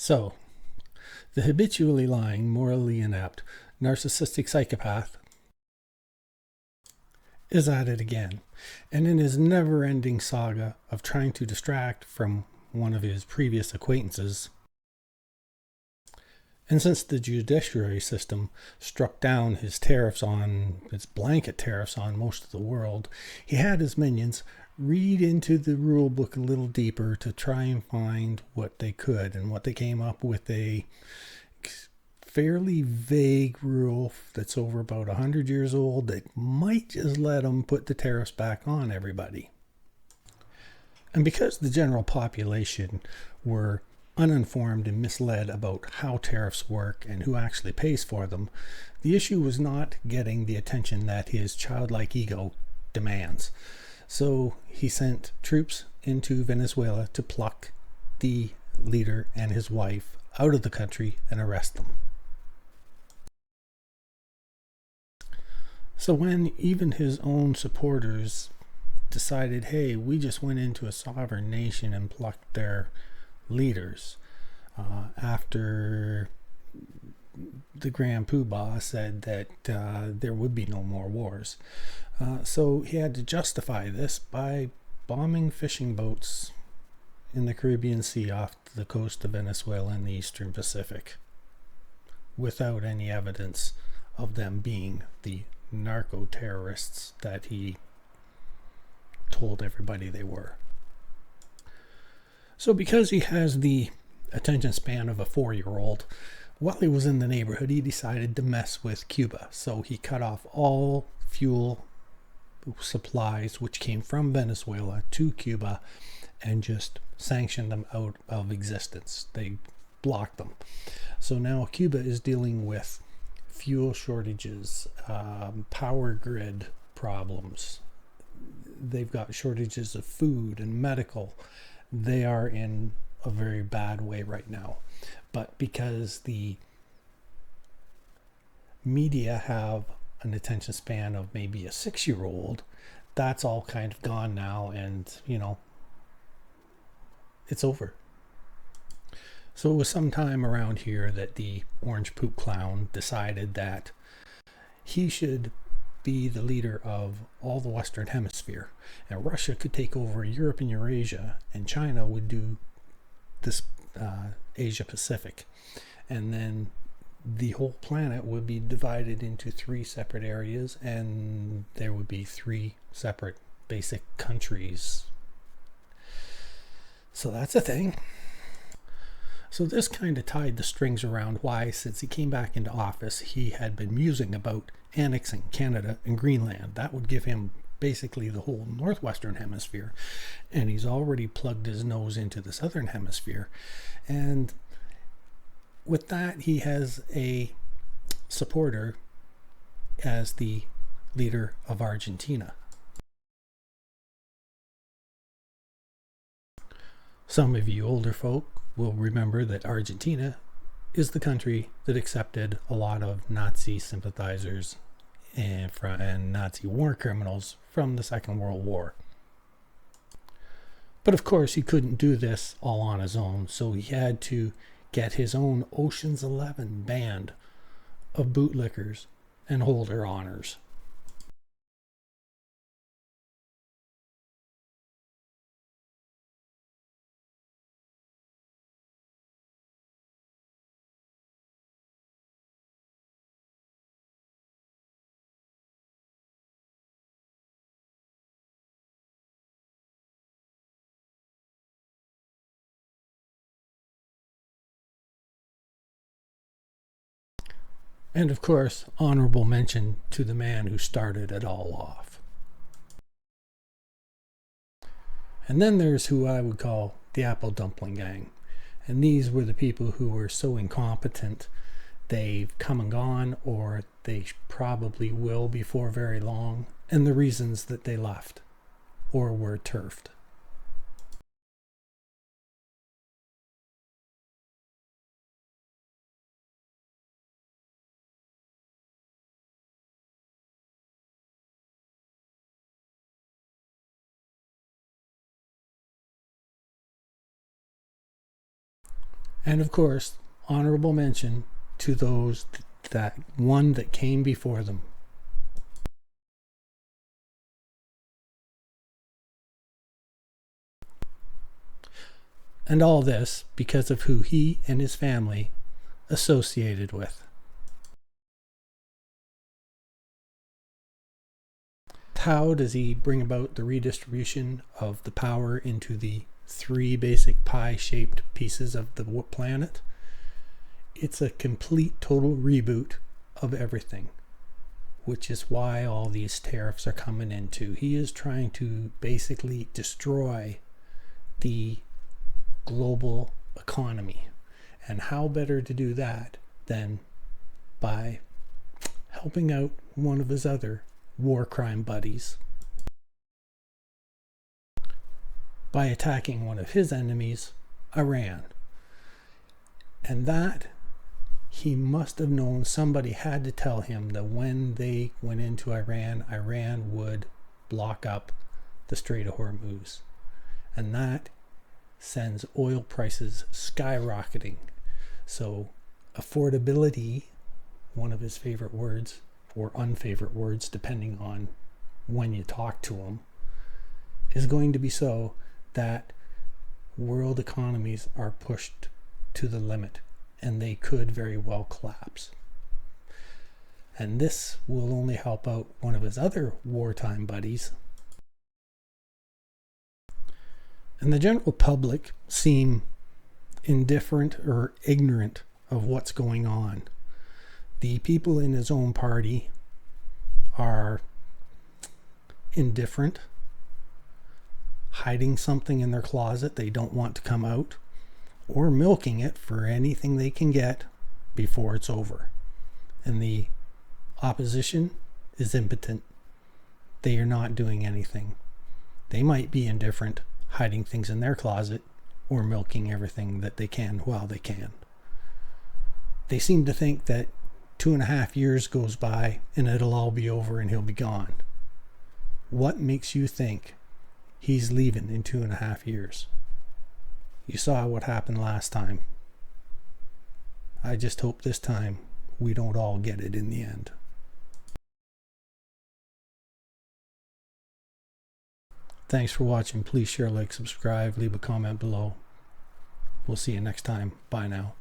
So, the habitually lying, morally inept, narcissistic psychopath is at it again. And in his never ending saga of trying to distract from one of his previous acquaintances, and since the judiciary system struck down his blanket tariffs on most of the world, he had his minions read into the rule book a little deeper to try and find what they could. And what they came up with a fairly vague rule that's over about 100 years old that might just let them put the tariffs back on everybody. And because the general population were uninformed and misled about how tariffs work and who actually pays for them, the issue was not getting the attention that his childlike ego demands. So he sent troops into Venezuela to pluck the leader and his wife out of the country and arrest them. So when even his own supporters decided, hey, we just went into a sovereign nation and plucked their leaders, after the Grand Poobah said that there would be no more wars. So he had to justify this by bombing fishing boats in the Caribbean Sea off the coast of Venezuela in the Eastern Pacific, without any evidence of them being the narco-terrorists that he told everybody they were. So because he has the attention span of a 4-year-old, while he was in the neighborhood, he decided to mess with Cuba. So he cut off all fuel supplies which came from Venezuela to Cuba and just sanctioned them out of existence. They blocked them. So now Cuba is dealing with fuel shortages, power grid problems. They've got shortages of food and medical. They are in a very bad way right now. But because the media have an attention span of maybe a 6-year-old, that's all kind of gone now, and it's over. So it was sometime around here that the orange poop clown decided that he should be the leader of all the Western Hemisphere, and Russia could take over Europe and Eurasia, and China would do this Asia Pacific, and then the whole planet would be divided into 3 separate areas, and there would be 3 separate basic countries. So that's a thing. So this kind of tied the strings around why, since he came back into office, he had been musing about annexing Canada and Greenland. That would give him basically the whole northwestern hemisphere, and he's already plugged his nose into the southern hemisphere. And with that, he has a supporter as the leader of Argentina. Some of you older folk will remember that Argentina is the country that accepted a lot of Nazi sympathizers and Nazi war criminals from the Second World War. But of course, he couldn't do this all on his own, so he had to get his own Ocean's 11 band of bootlickers and hold their honors. And of course, honorable mention to the man who started it all off. And then there's who I would call the Apple Dumpling Gang. And these were the people who were so incompetent they've come and gone, or they probably will before very long, and the reasons that they left or were turfed. And of course, honorable mention to those that one that came before them. And all this because of who he and his family associated with. How does he bring about the redistribution of the power into the 3 basic pie-shaped pieces of the planet? It's a complete total reboot of everything, which is why all these tariffs are coming into. He is trying to basically destroy the global economy. And how better to do that than by helping out one of his other war crime buddies by attacking one of his enemies, Iran. And that he must have known, somebody had to tell him that when they went into Iran, Iran would block up the Strait of Hormuz. And that sends oil prices skyrocketing. So affordability, one of his favorite words, or unfavorite words, depending on when you talk to him, is going to be so that world economies are pushed to the limit, and they could very well collapse. And this will only help out one of his other wartime buddies. And the general public seem indifferent or ignorant of what's going on. The people in his own party are indifferent, hiding something in their closet they don't want to come out, or milking it for anything they can get before it's over. And the opposition is impotent. They are not doing anything. They might be indifferent, hiding things in their closet, or milking everything that they can while they can. They seem to think that 2.5 years goes by and it'll all be over and he'll be gone. What makes you think he's leaving in 2.5 years? You saw what happened last time. I just hope this time we don't all get it in the end. Thanks for watching. Please share, like, subscribe, leave a comment below. We'll see you next time. Bye now.